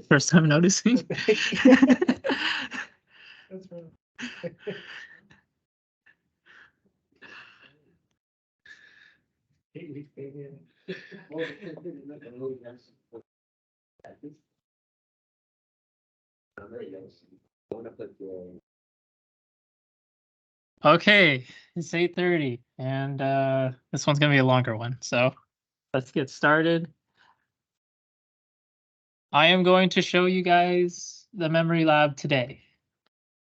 First time noticing. That's right. Okay, it's 8:30, and this one's gonna be a longer one, so let's get started. I am going to show you guys the memory lab today,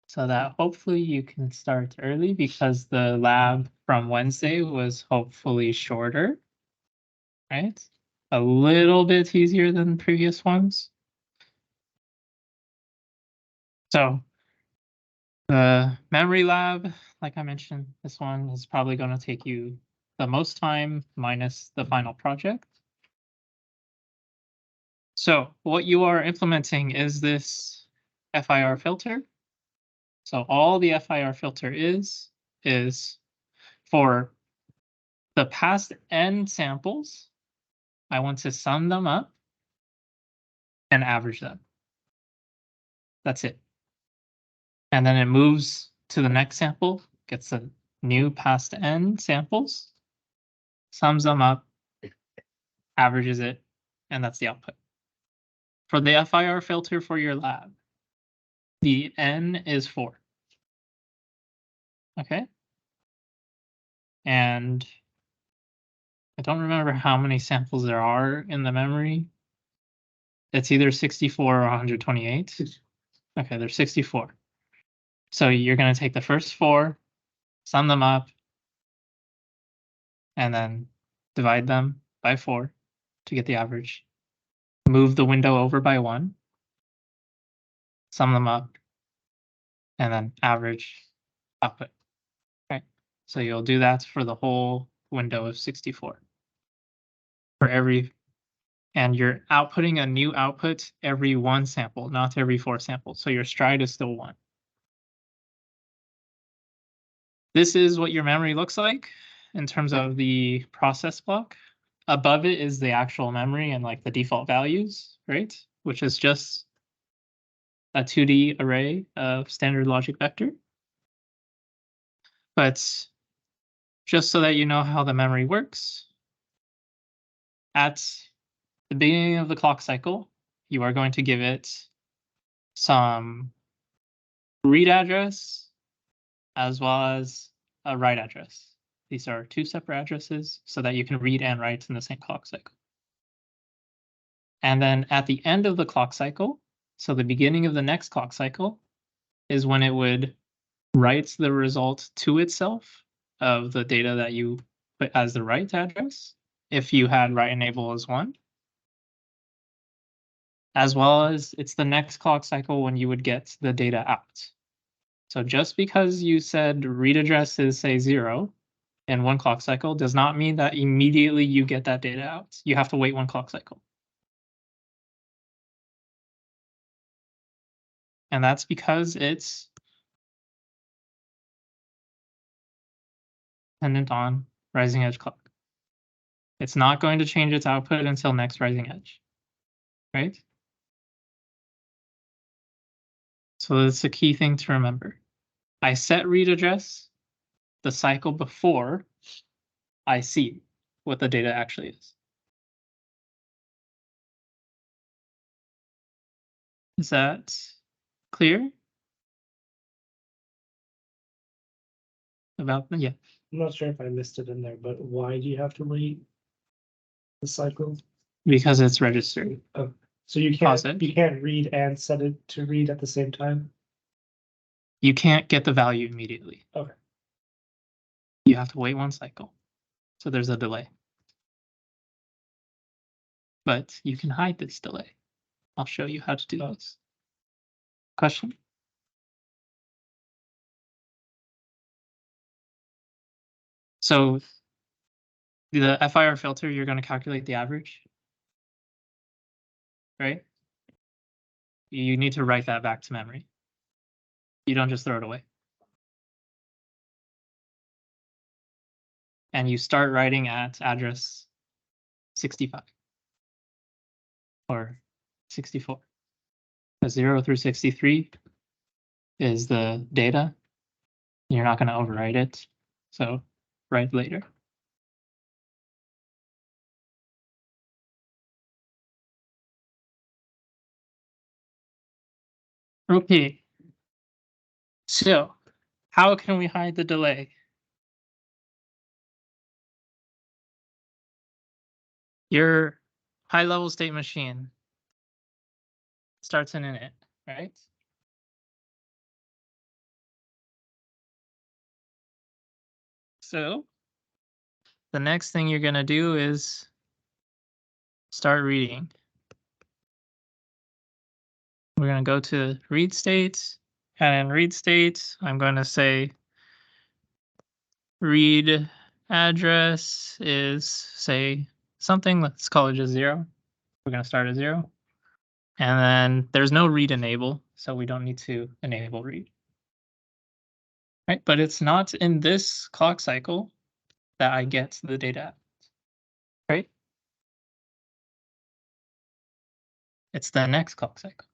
so that hopefully you can start early because the lab from Wednesday was hopefully shorter, right? A little bit easier than previous ones. So the memory lab, like I mentioned, this one is probably going to take you the most time minus the final project. So what you are implementing is this FIR filter. So all the FIR filter is for the past n samples, I want to sum them up and average them. That's it. And then it moves to the next sample, gets a new past n samples, sums them up, averages it, and that's the output. For the FIR filter for your lab, the n is 4. Okay. And I don't remember how many samples there are in the memory. It's either 64 or 128. Okay, there's 64. So you're going to take the first 4, sum them up, and then divide them by 4 to get the average. Move the window over by 1, sum them up, and then average output. Okay, so you'll do that for the whole window of 64. For every, and you're outputting a new output every 1 sample, not every 4 samples. So your stride is still 1. This is what your memory looks like in terms of the process block. Above it is the actual memory and like the default values, right? Which is just a 2D array of standard logic vector. But just so that you know how the memory works, at the beginning of the clock cycle, you are going to give it some read address as well as a write address. These are 2 separate addresses so that you can read and write in the same clock cycle. And then at the end of the clock cycle, so the beginning of the next clock cycle, is when it would write the result to itself of the data that you put as the write address, if you had write enable as 1. As well as it's the next clock cycle when you would get the data out. So just because you said read address is, say, 0 in 1 clock cycle does not mean that immediately you get that data out. You have to wait 1 clock cycle. And that's because it's dependent on rising edge clock. It's not going to change its output until next rising edge, right? So that's a key thing to remember. I set read address the cycle before I see what the data actually is. Is that clear? About yeah. I'm not sure if I missed it in there, but why do you have to wait the cycle? Because it's registered. Oh, so you Pause can't it. read and set it to read at the same time? You can't get the value immediately. Okay. You have to wait 1 cycle. So there's a delay. But you can hide this delay. I'll show you how to do this. Question? So the FIR filter, you're going to calculate the average, right? You need to write that back to memory. You don't just throw it away. And you start writing at address 65. or 64. The 0 through 63 is the data. You're not going to overwrite it, so write later. Okay. So, how can we hide the delay? Your high-level state machine starts in init, right? So, the next thing you're going to do is start reading. We're going to go to read state, and in read state, I'm going to say read address is, say, something, let's call it just 0. We're going to start at 0. And then there's no read enable, so we don't need to enable read. Right, but it's not in this clock cycle that I get the data, right? It's the next clock cycle.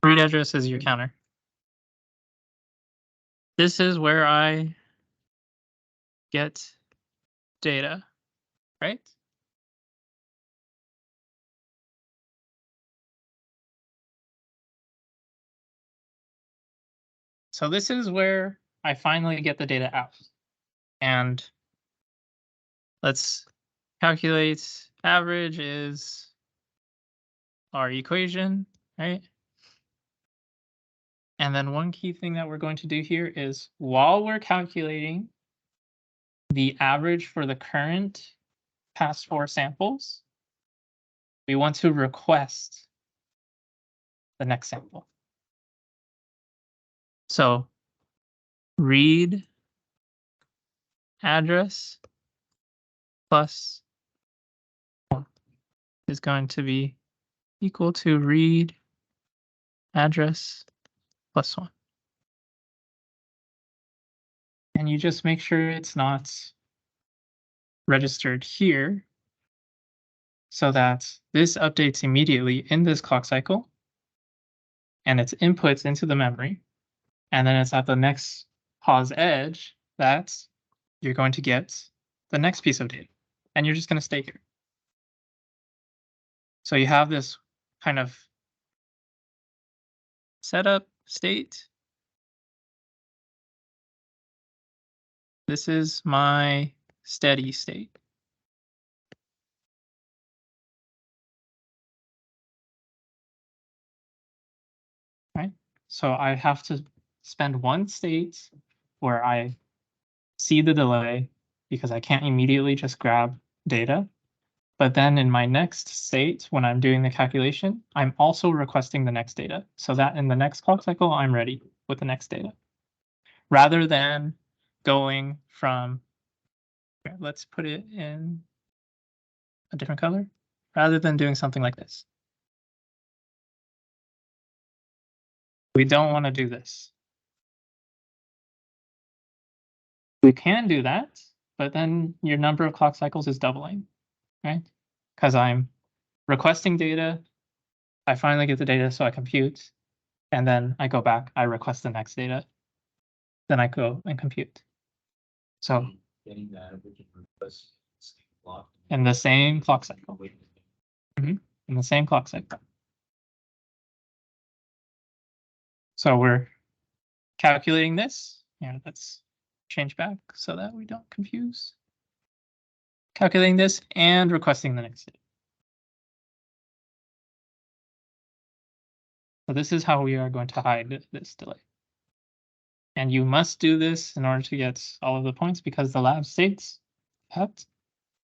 Read address is your counter. This is where I get data, right? So this is where I finally get the data out. And let's calculate average is our equation, right? And then one key thing that we're going to do here is while we're calculating the average for the current past 4 samples, we want to request the next sample. So read address plus 1 is going to be equal to read address plus 1. And you just make sure it's not registered here so that this updates immediately in this clock cycle and it's inputs into the memory. And then it's at the next pause edge that you're going to get the next piece of data. And you're just going to stay here. So you have this kind of setup state. This is my steady state. Right? So I have to spend one state where I see the delay because I can't immediately just grab data. But then in my next state, when I'm doing the calculation, I'm also requesting the next data so that in the next clock cycle, I'm ready with the next data. Rather than going from, let's put it in a different color, rather than doing something like this. We don't want to do this. We can do that, but then your number of clock cycles is doubling, right? Because I'm requesting data, I finally get the data, so I compute, and then I go back, I request the next data, then I go and compute. So Getting that average and request clock. In the same clock cycle. In the same clock cycle. So we're calculating this. Yeah, let's change back so that we don't confuse. Calculating this and requesting the next data. So this is how we are going to hide this delay. And you must do this in order to get all of the points because the lab states that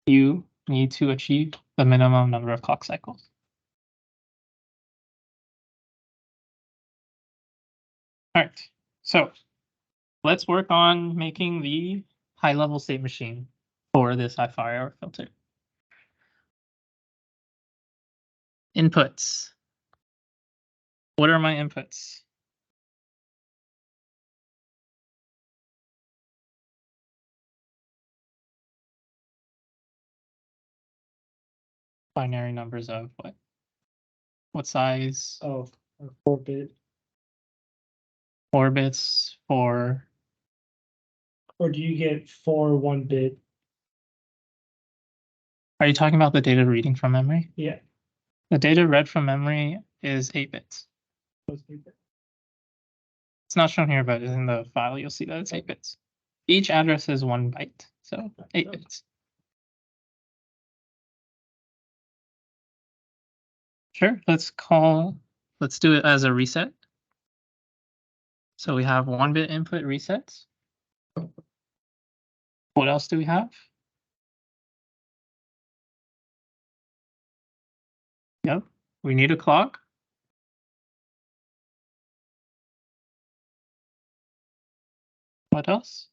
you need to achieve the minimum number of clock cycles. All right, so let's work on making the high-level state machine for this high-fire filter. Inputs. What are my inputs? binary numbers of what? What size? Oh, a 4-bit, 4 bits for, or do you get 4 1-bit? are you talking about the data reading from memory? Yeah. The data read from memory is 8 bits. those 8-bit. It's not shown here, but in the file, you'll see that it's 8 bits. Each address is 1 byte, so 8 bits. Sure, let's do it as a reset. So we have 1-bit input resets. What else do we have? Yep, we need a clock. What else?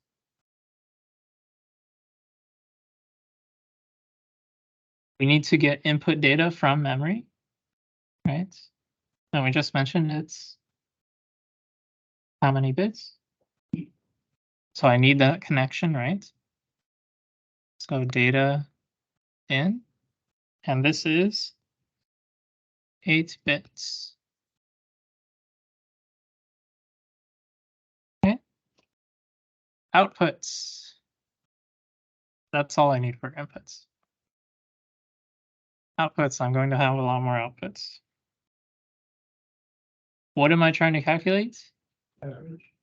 We need to get input data from memory, right? And we just mentioned it's how many bits? So I need that connection, right? Let's go data in, and this is 8 bits. Okay. Outputs. That's all I need for inputs. Outputs, I'm going to have a lot more outputs. What am I trying to calculate? Average.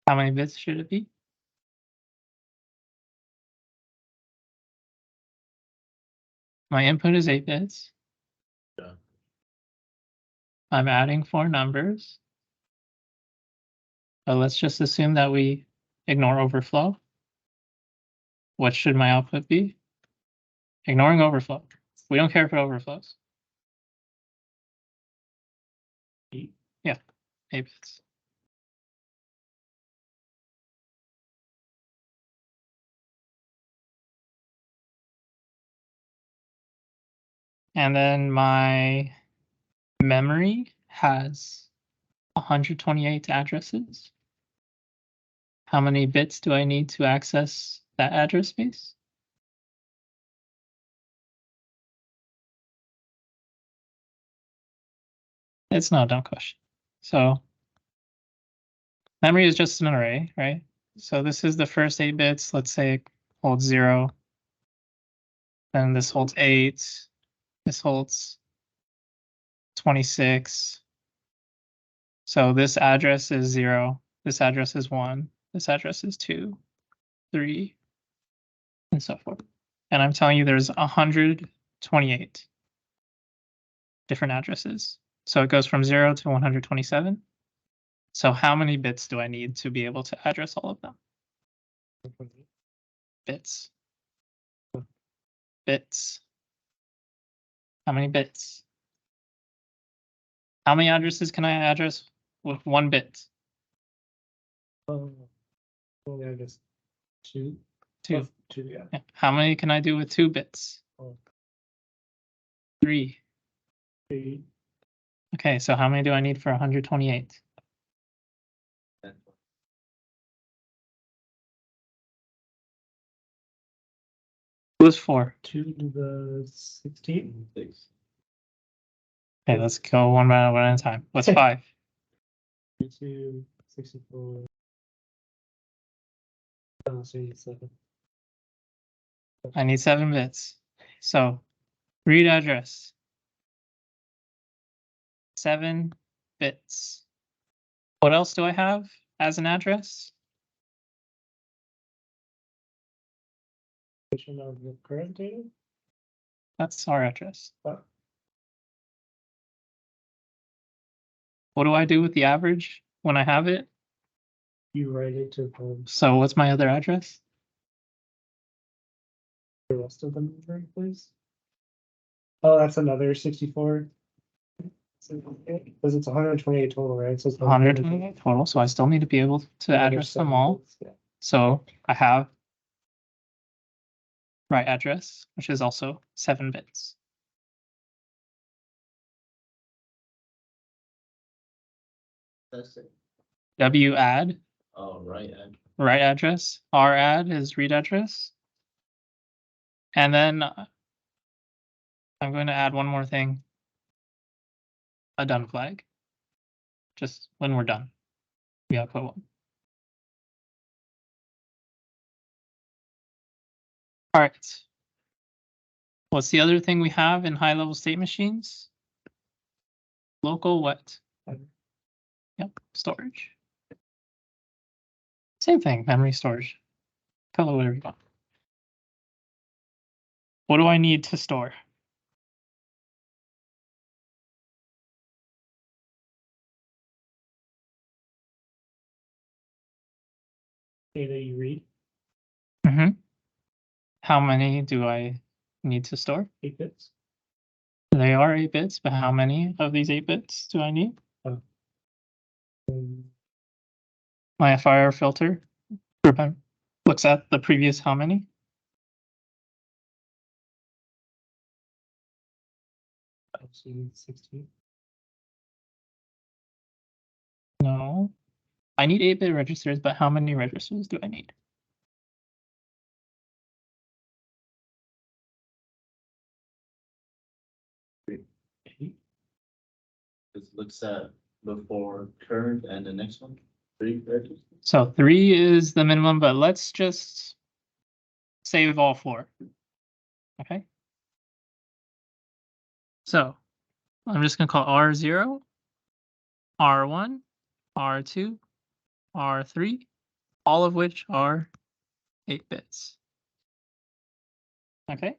How many bits should it be? My input is 8 bits. Yeah. I'm adding 4 numbers. So let's just assume that we ignore overflow. What should my output be? Ignoring overflow. We don't care if it overflows. Yeah, 8 bits. And then my memory has 128 addresses. How many bits do I need to access that address space? It's not a dumb question. So memory is just an array, right? So this is the first 8 bits. Let's say it holds 0. Then this holds 8. This holds 26. So this address is 0. This address is 1. This address is 2, 3, and so forth. And I'm telling you there's 128 different addresses. So it goes from 0 to 127. So how many bits do I need to be able to address all of them? Bits. Bits. How many bits? How many addresses can I address with 1 bit? Oh, I guess 2. 2. Oh, 2, yeah. Yeah. How many can I do with 2 bits? Oh. 3. 3. Okay, so how many do I need for 128? Who's 4? 2 to the 16. Okay, let's go one at a time. What's 5? 2, 64. So you 7. I need 7 bits. So read address. 7 bits. What else do I have as an address? Of the current data. That's our address. Oh. What do I do with the average when I have it? You write it to So what's my other address? the rest of the number, please. Oh, that's another 64. Because it's 128 total, right? So it's 128 total, so I still need to be able to address them all. Yeah. So I have right address, which is also 7 bits. That's it. W add, Oh, right. right address. R add is read address. And then I'm going to add one more thing. A done flag. Just when we're done, we output one. All right. What's the other thing we have in high-level state machines? Local what? Yep, storage. Same thing, memory storage. Call it whatever you want. What do I need to store? Data you read, Mm-hmm. How many do I need to store? 8 bits. They are 8 bits, but how many of these 8 bits do I need? My FIR filter looks at the previous how many? So you need 16. No. I need 8-bit registers, but how many registers do I need? It looks at before current and the next one. 3 registers. So 3 is the minimum, but let's just save all 4. Okay. So I'm just gonna call R0, R1, R2, R3, all of which are 8 bits. Okay.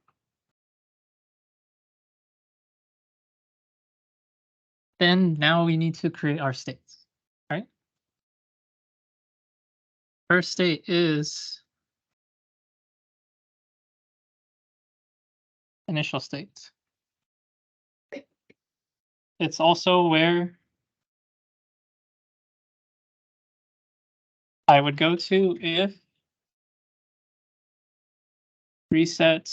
Then now we need to create our states, right? First state is initial state. It's also where I would go to if reset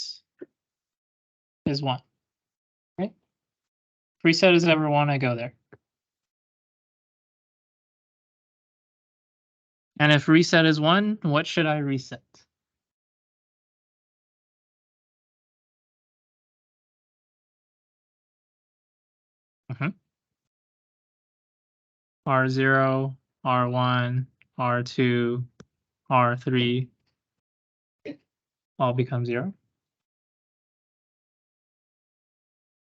is 1, right? If reset is ever 1, I go there. And if reset is 1, what should I reset? R0, R1, R2, R3 all become 0.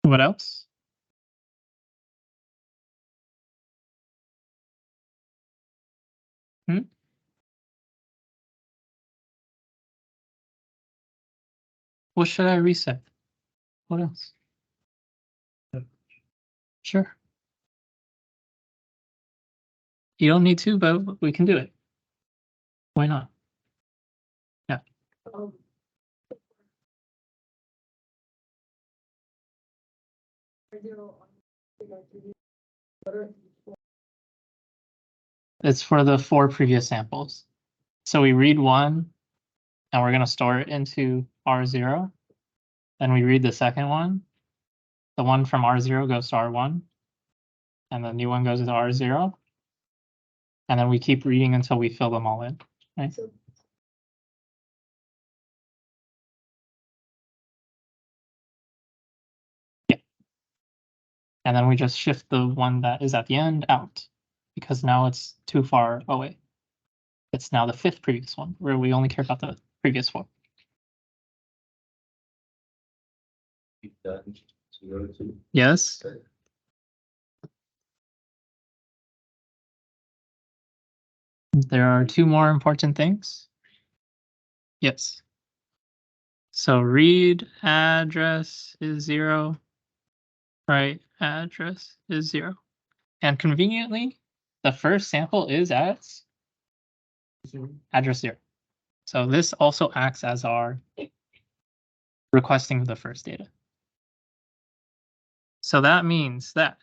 What else? What should I reset? What else? Sure. You don't need to, but we can do it. Why not? Yeah. It's for the 4 previous samples. So we read 1, and we're going to store it into R0. Then we read the second one. The one from R0 goes to R1. And the new one goes to R0. And then we keep reading until we fill them all in. Right? Yeah. And then we just shift the one that is at the end out, because now it's too far away. It's now the 5th previous one, where we only care about the previous 4. Keep that 0 2. Yes. There are 2 more important things. Yes. So read address is 0. Write address is 0. And conveniently, the first sample is at address 0. So this also acts as our requesting the first data. So that means that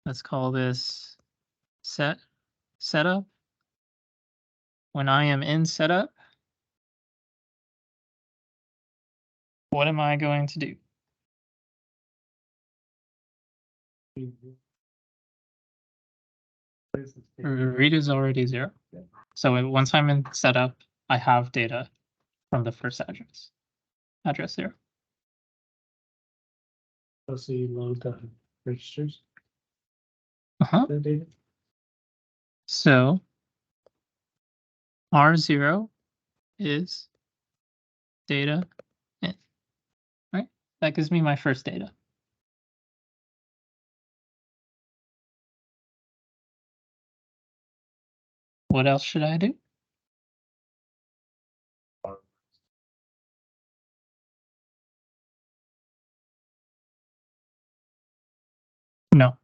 let's call this setup. When I am in setup, what am I going to do? Read is already 0. So once I'm in setup, I have data from the first address 0. So you load the registers, Uh-huh. the data. So R0 is data in, right? That gives me my first data. What else should I do? No.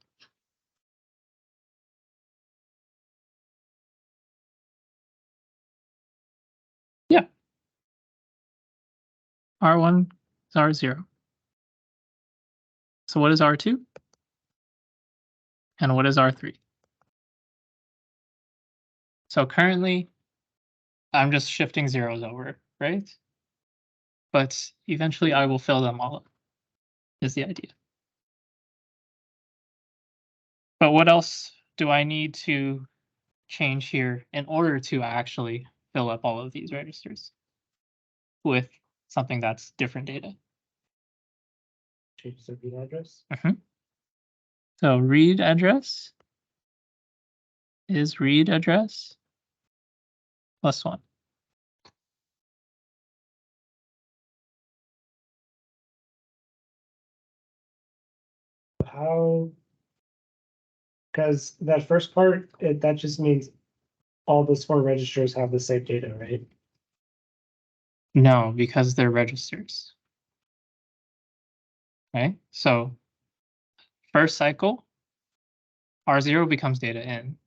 Yeah. R1 is R0. So what is R2? And what is R3? So currently, I'm just shifting zeros over, right? But eventually I will fill them all up, is the idea. But what else do I need to change here in order to actually fill up all of these registers with something that's different data? Change the read address. So read address is read address plus 1. How? Because that first part, that just means all those 4 registers have the same data, right? No, because they're registers. Right? So first cycle, R0 becomes data in.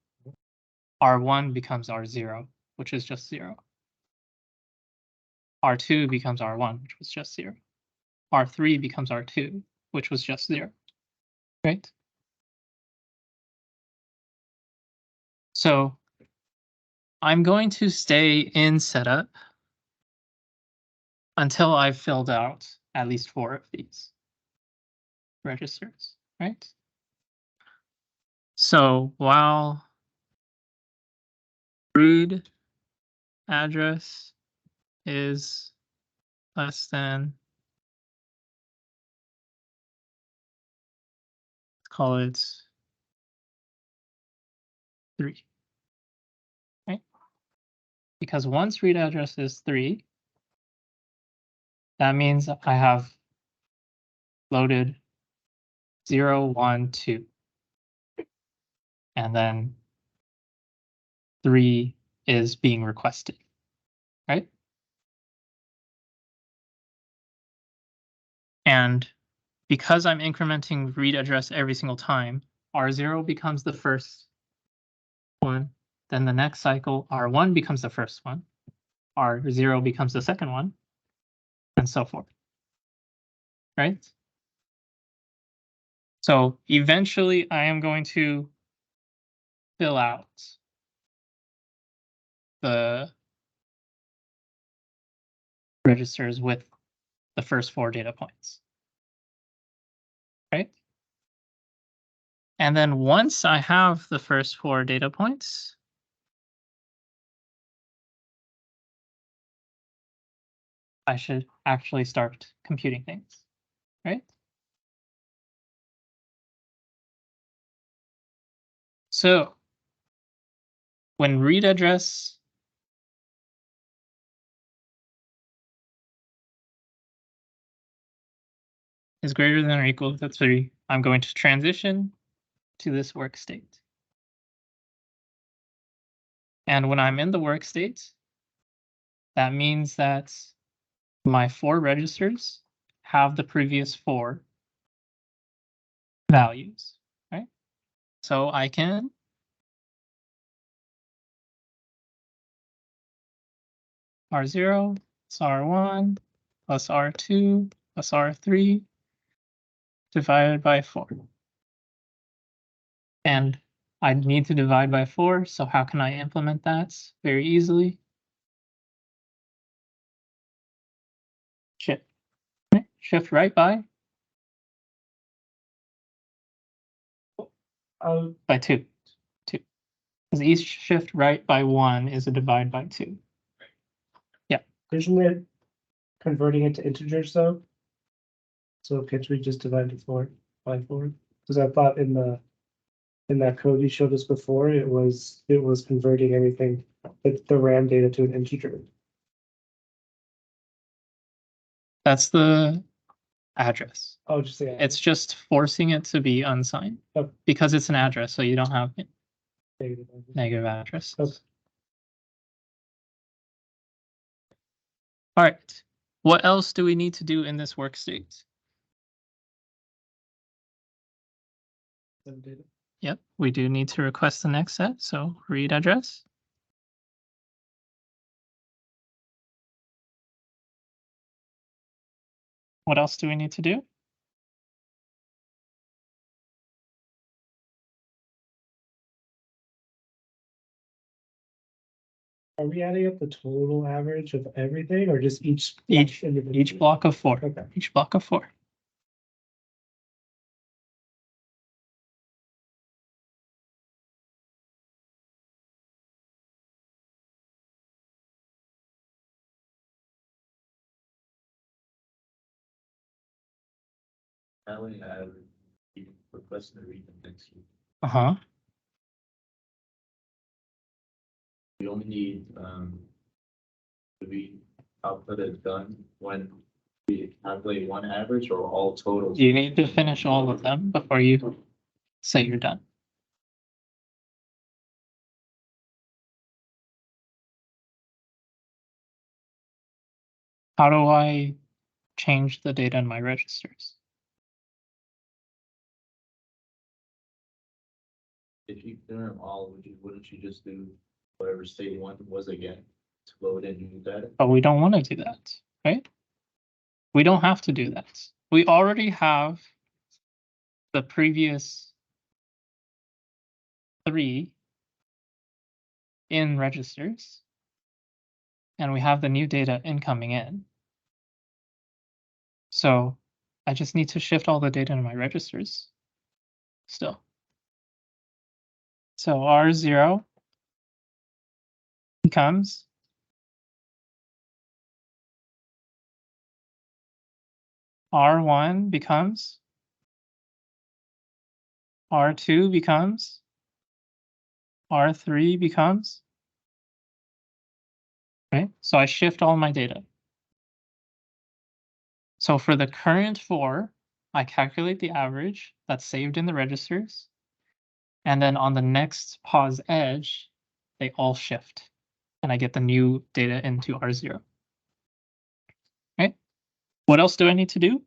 R1 becomes R0, which is just 0. R2 becomes R1, which was just 0. R3 becomes R2, which was just 0. Right? So I'm going to stay in setup until I've filled out at least 4 of these registers, right? So while read address is less than, let's call it 3, right? Because once read address is 3, that means I have loaded 0, 1, 2. And then 3 is being requested, right? And because I'm incrementing read address every single time, R0 becomes the first one. Then the next cycle, R1 becomes the first one. R0 becomes the second one, and so forth, right? So eventually I am going to fill out the registers with the first 4 data points, right? And then once I have the first 4 data points, I should actually start computing things, right? So when read address is greater than or equal to 3, I'm going to transition to this work state. And when I'm in the work state, that means that my 4 registers have the previous 4 values, right? So I can R0 plus R1 plus R2 plus R3 divided by 4. And I need to divide by 4, so how can I implement that? Very easily. Shift. Right? Shift right by 2. 2. Because each shift right by 1 is a divide by 2. Isn't it converting it to integers though? So can't we just divide it by 4? Because I thought in that code you showed us before, it was converting everything, the RAM data to an integer. That's the address. Oh, just say It's just forcing it to be unsigned Oh. because it's an address, so you don't have negative. negative addresses. Okay. All right. What else do we need to do in this work state? Data. Yep, we do need to request the next set. So read address. What else do we need to do? Are we adding up the total average of everything or just each individual? Each block of 4. Okay. Each block of 4. That way I would be requesting to read them next week. Uh-huh. We only need, to be output is done when we calculate one average or all totals. You need to finish all of them before you say you're done. How do I change the data in my registers? If you clear them all, wouldn't you just do whatever state 1 was again to load in new data? But we don't want to do that, right? We don't have to do that. We already have the previous 3 in registers, and we have the new data incoming in. So I just need to shift all the data in my registers still. So R0 becomes R1 becomes R2 becomes R3 becomes, right? So I shift all my data. So for the current 4, I calculate the average that's saved in the registers. And then on the next pause edge, they all shift. And I get the new data into R0. Right? What else do I need to do?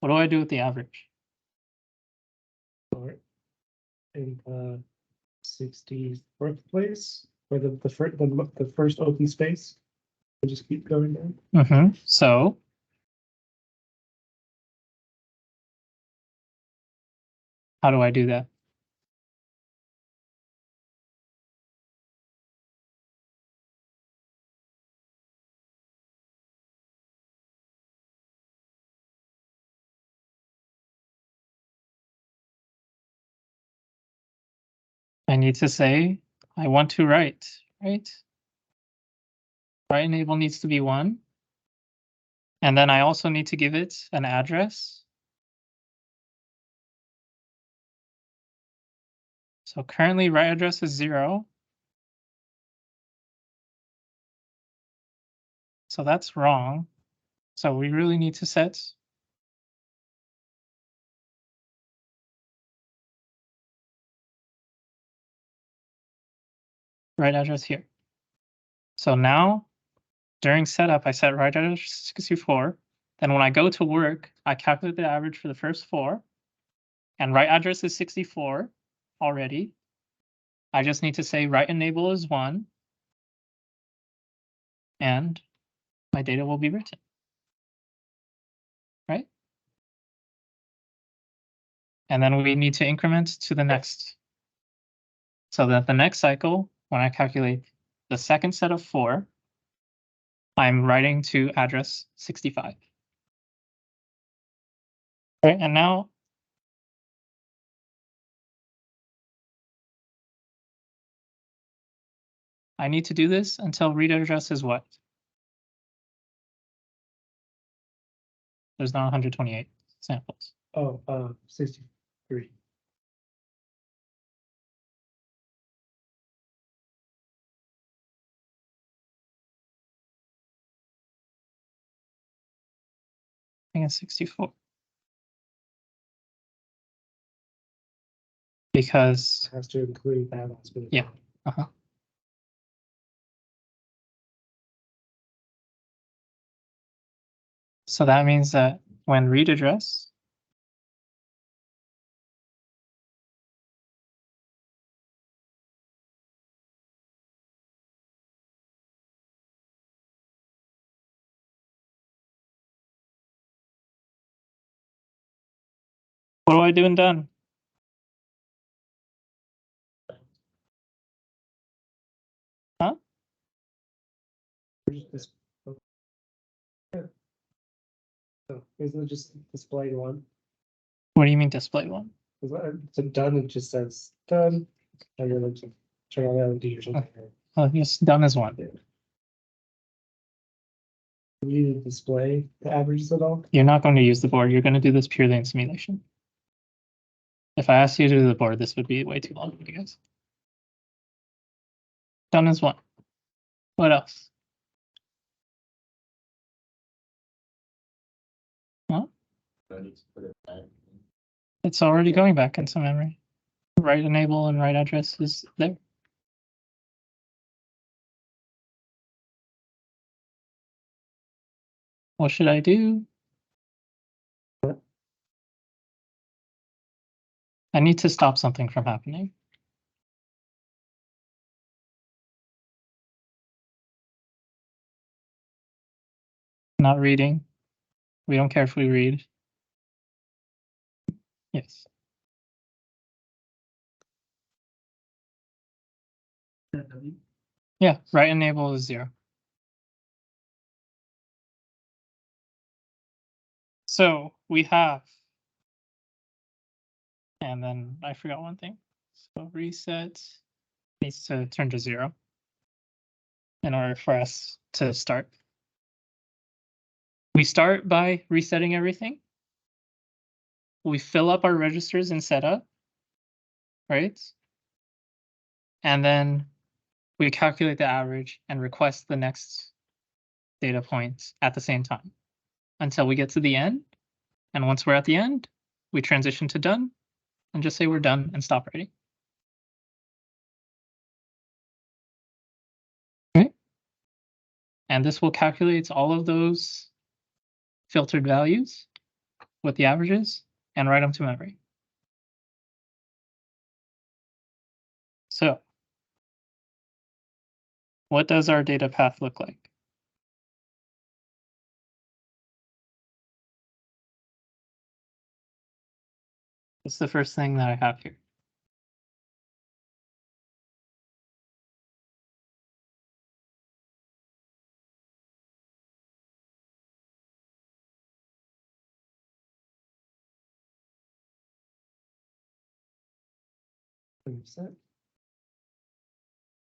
What do I do with the average? Or in 64th place, or the first open space. I just keep going down. So how do I do that? I need to say, I want to write, right? Write enable needs to be 1. And then I also need to give it an address. So currently write address is 0. So that's wrong. So we really need to set write address here. So now during setup, I set write address 64. Then when I go to work, I calculate the average for the first 4. And write address is 64 already. I just need to say write enable is 1. And my data will be written. Right? And then we need to increment to the next. So that the next cycle, when I calculate the second set of 4, I'm writing to address 65. All right, and now I need to do this until read address is what? There's not 128 samples. Oh, 63. I think it's 64. Because Has to include that last bit. Yeah. uh-huh. So that means that when read address, what do I do in done? Huh? This- yeah. So isn't it just display one? What do you mean display one? So done, it just says done. And then it's turn on LED or something. Oh, yes, done is one. Do we need to display the averages at all? You're not going to use the board. You're going to do this purely in simulation. If I asked you to do the board, this would be way too long for you guys. Done is one. What else? Huh? I need to put it back. It's already going back into memory. Write enable and write address is there. What should I do? I need to stop something from happening. Not reading. We don't care if we read. Yes. Yeah, write enable is 0. So we have, and then I forgot one thing. So reset needs to turn to 0 in order for us to start. We start by resetting everything. We fill up our registers in setup, right? And then we calculate the average and request the next data points at the same time until we get to the end. And once we're at the end, we transition to done and just say we're done and stop writing. Okay. And this will calculate all of those filtered values with the averages and write them to memory. So what does our data path look like? What's the first thing that I have here?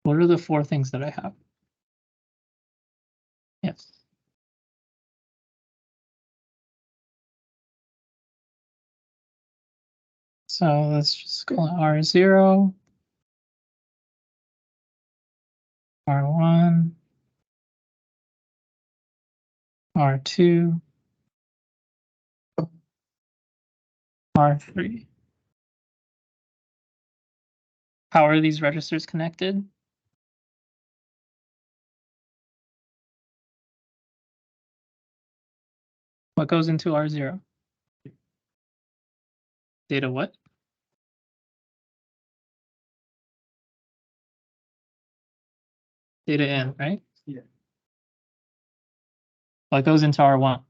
What are the 4 things that I have? Yes. So let's just call it R0, R1, R2, R3. How are these registers connected? What goes into R0? Data what? Data in, right? Yeah. What goes into R1?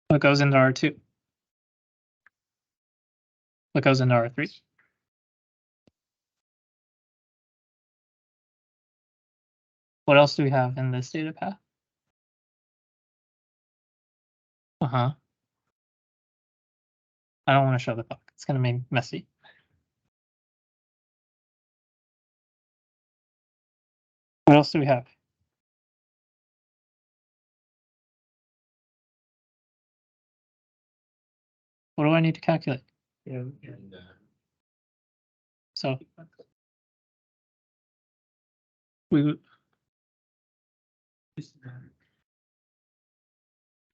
What goes into R2? What goes into R3? What else do we have in this data path? I don't want to show the clock. It's going to be messy. What else do we have? What do I need to calculate? Yeah. And, So we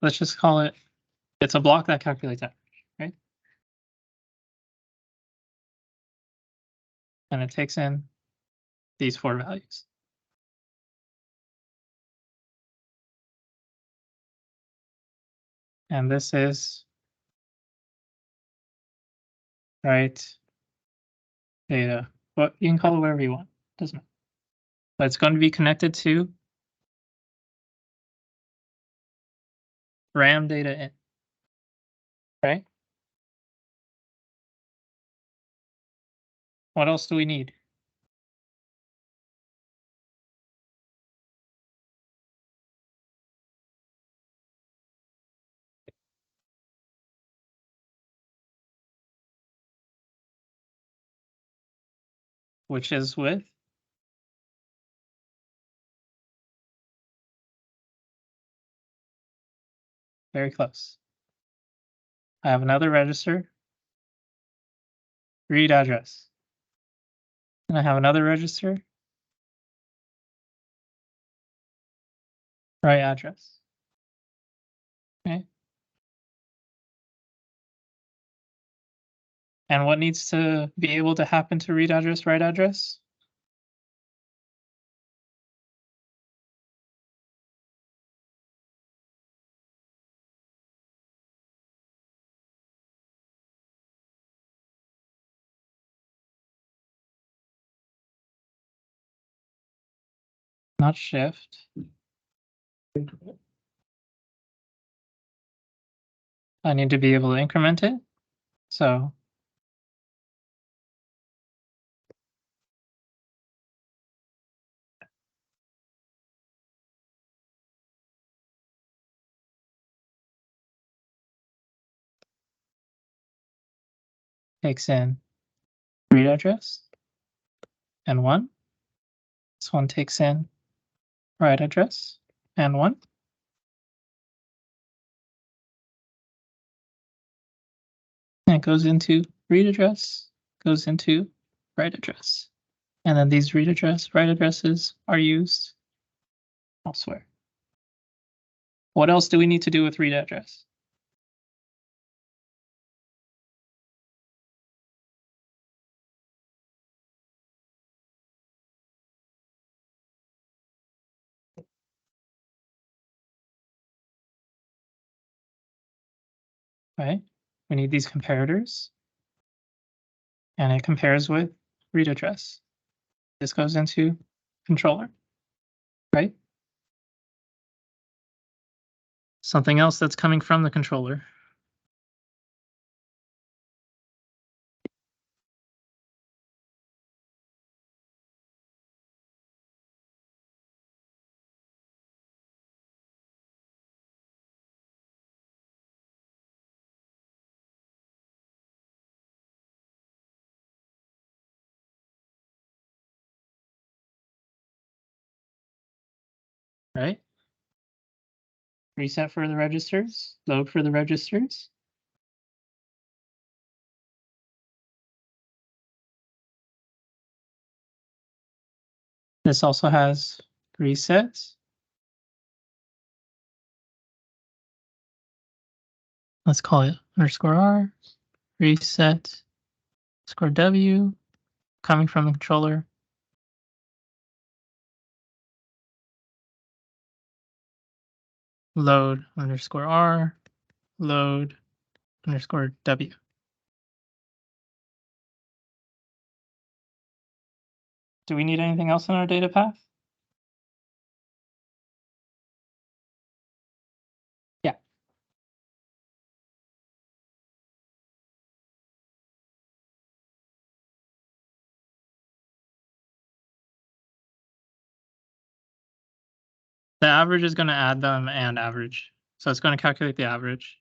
let's just call it, it's a block that calculates average, right? And it takes in these 4 values. And this is right data. What you can call it whatever you want, doesn't matter. But it's going to be connected to RAM data in. Right? What else do we need? Which is with very close. I have another register, read address. And I have another register, write address. Okay. And what needs to be able to happen to read address, write address? Not shift. I need to be able to increment it. So takes in read address and 1. This one takes in write address and 1. And it goes into read address, goes into write address. And then these read address, write addresses are used elsewhere. What else do we need to do with read address? Right? We need these comparators. And it compares with read address. This goes into controller, right? Something else that's coming from the controller. Right? Reset for the registers, load for the registers. This also has resets. Let's call it _R, reset, _W, coming from the controller. Load _R, load _W. Do we need anything else in our data path? Yeah. The average is going to add them and average. So it's going to calculate the average.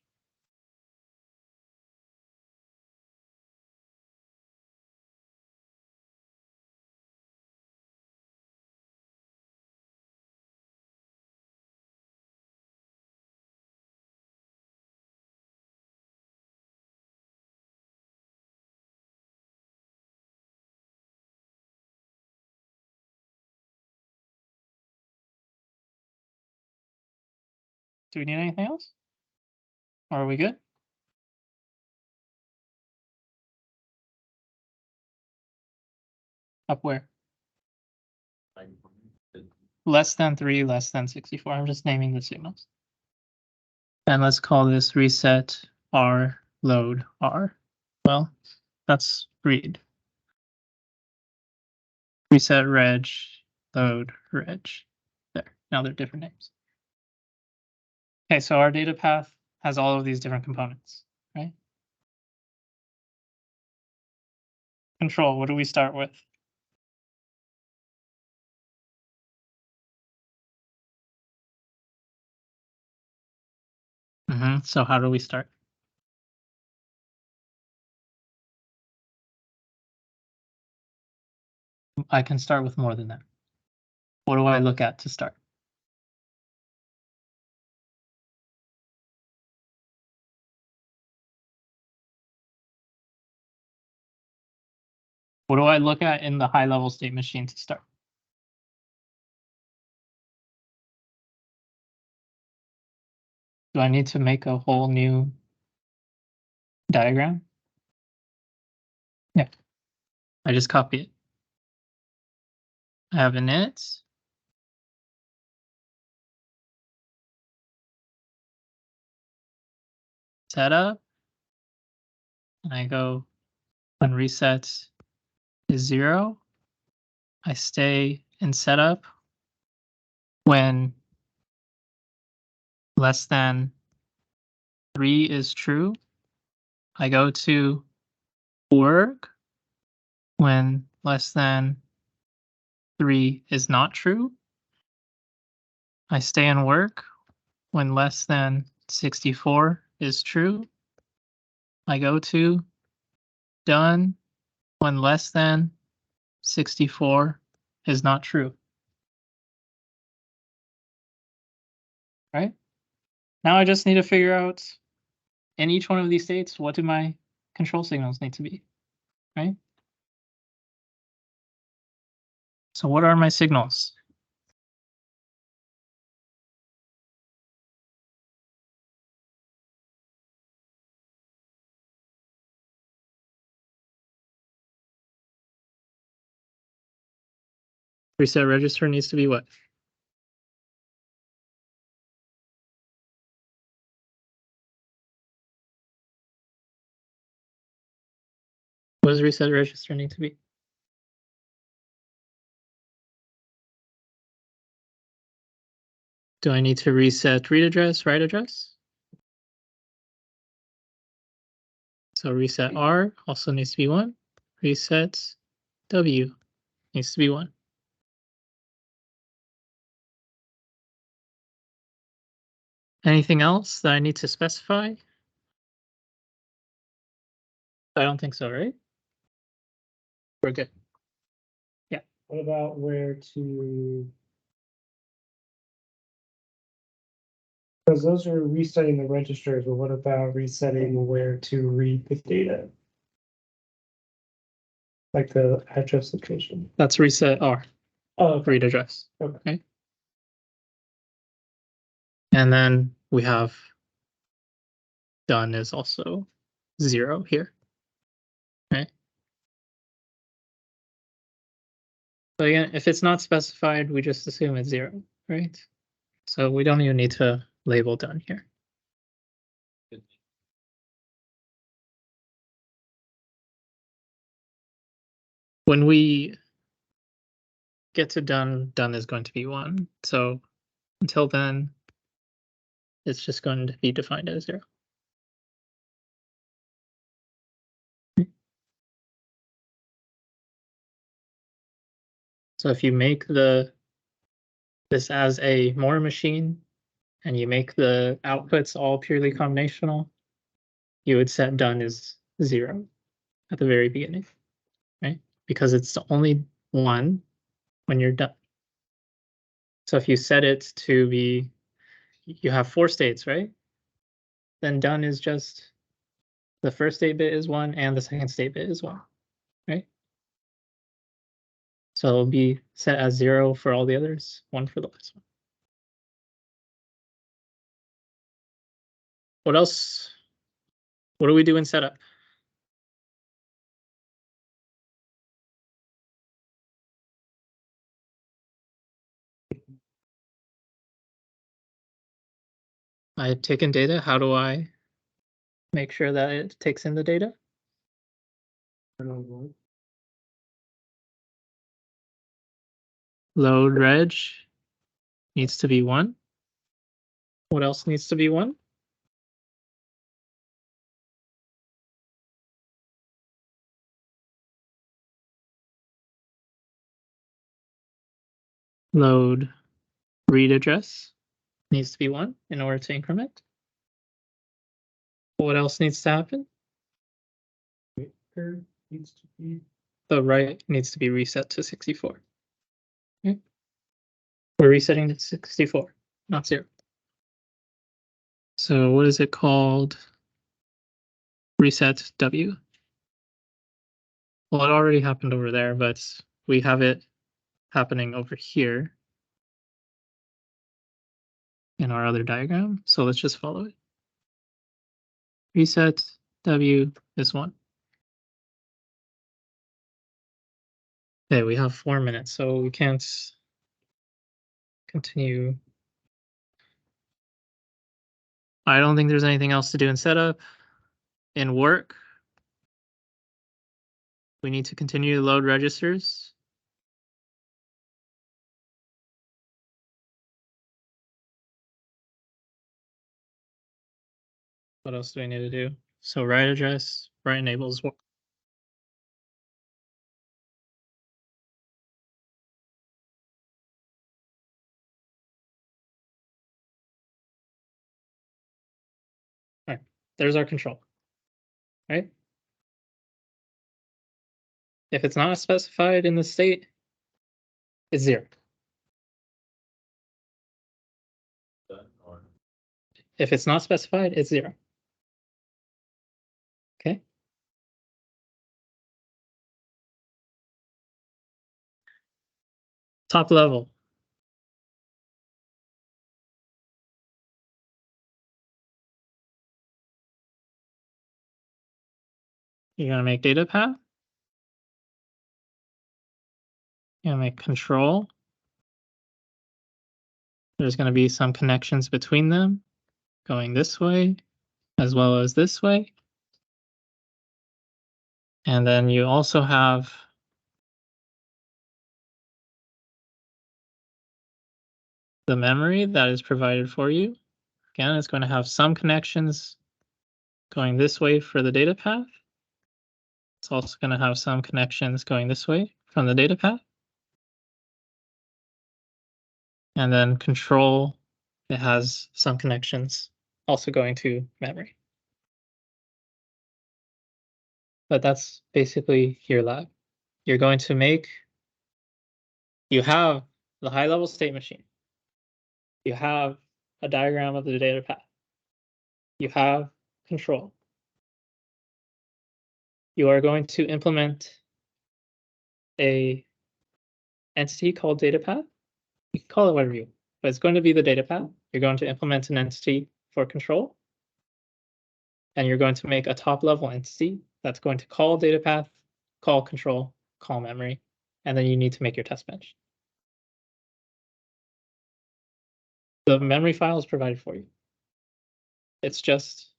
Do we need anything else? Or are we good? Up where? Less than 3, less than 64. I'm just naming the signals. And let's call this reset R, load R. Well, that's read. Reset reg, load reg. There. Now they're different names. Okay, so our data path has all of these different components, right? Control, what do we start with? So how do we start? I can start with more than that. What do I look at to start? What do I look at in the high-level state machine to start? Do I need to make a whole new diagram? Yeah. I just copy it. I have an init. Setup. And I go when reset is 0. I stay in setup when less than 3 is true. I go to work when less than 3 is not true. I stay in work when less than 64 is true. I go to done when less than 64 is not true. Right? Now I just need to figure out in each one of these states, what do my control signals need to be, right? So what are my signals? Reset register needs to be what? What does reset register need to be? Do I need to reset read address, write address? So reset R also needs to be 1. Reset W needs to be 1. Anything else that I need to specify? I don't think so, right? We're good. Yeah. What about where to? Because those are resetting the registers, but what about resetting where to read the data? Like the address location. That's reset R. Oh, okay. Read address. Okay. And then we have done is also 0 here. Okay. But again, if it's not specified, we just assume it's 0, right? So we don't even need to label done here. When we get to done, done is going to be 1. So until then, it's just going to be defined as 0. So if you make the this as a Moore machine and you make the outputs all purely combinational, you would set done as 0 at the very beginning, right? Because it's the only one when you're done. So if you set it to be, you have 4 states, right? Then done is just the first state bit is 1 and the second state bit is 1, right? So it'll be set as 0 for all the others, 1 for the last one. What else? What do we do in setup? I have taken data. How do I make sure that it takes in the data? Load reg needs to be 1. What else needs to be 1? Load read address needs to be 1 in order to increment. What else needs to happen? Needs to be. The write needs to be reset to 64. Okay. We're resetting to 64, not 0. So what is it called? Reset W. Well, it already happened over there, but we have it happening over here in our other diagram. So let's just follow it. Reset W is 1. Okay, we have 4 minutes, so we can't continue. I don't think there's anything else to do in setup. In work, we need to continue to load registers. What else do we need to do? So write address, write enables work. All right, there's our control, right? If it's not specified in the state, it's 0. Done or If it's not specified, it's 0. Okay. Top level. You're gonna make data path. You're gonna make control. There's gonna be some connections between them going this way as well as this way. And then you also have the memory that is provided for you. Again, it's going to have some connections going this way for the data path. It's also going to have some connections going this way from the data path. And then control, it has some connections also going to memory. But that's basically your lab. You're going to make, you have the high level state machine. You have a diagram of the data path. You have control. You are going to implement a entity called data path. You can call it whatever you want, but it's going to be the data path. You're going to implement an entity for control. And you're going to make a top level entity that's going to call data path, call control, call memory, and then you need to make your test bench. The memory file is provided for you. It's just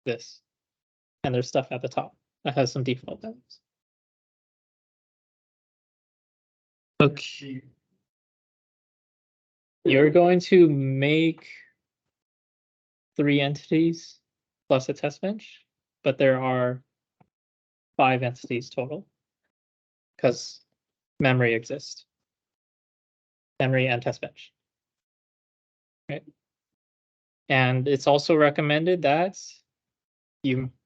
this. And there's stuff at the top that has some default values. Okay. You're going to make 3 entities plus a test bench, but there are 5 entities total because memory exists. Memory and test bench. right? And it's also recommended that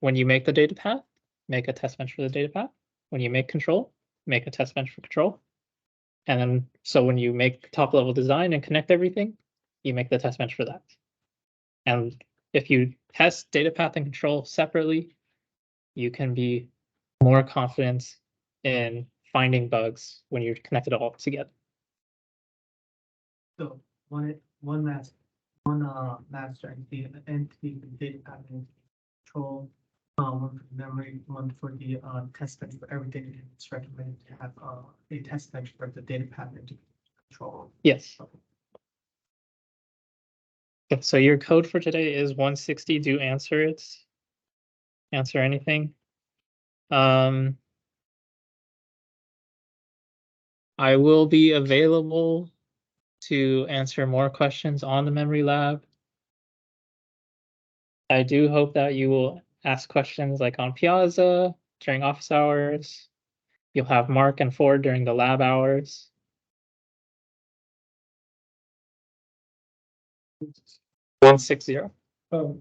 when you make the data path, make a test bench for the data path. When you make control, make a test bench for control. And then, so when you make top level design and connect everything, you make the test bench for that. And if you test data path and control separately, you can be more confident in finding bugs when you're connected all together. So one master entity for data path and control, one for memory, one for the test bench for everything. It's recommended to have a test bench for the data path and control. Yes. Okay, so your code for today is 160. Do answer it. Answer anything. I will be available to answer more questions on the memory lab. I do hope that you will ask questions like on Piazza during office hours. You'll have Mark and Ford during the lab hours. 160. Oh,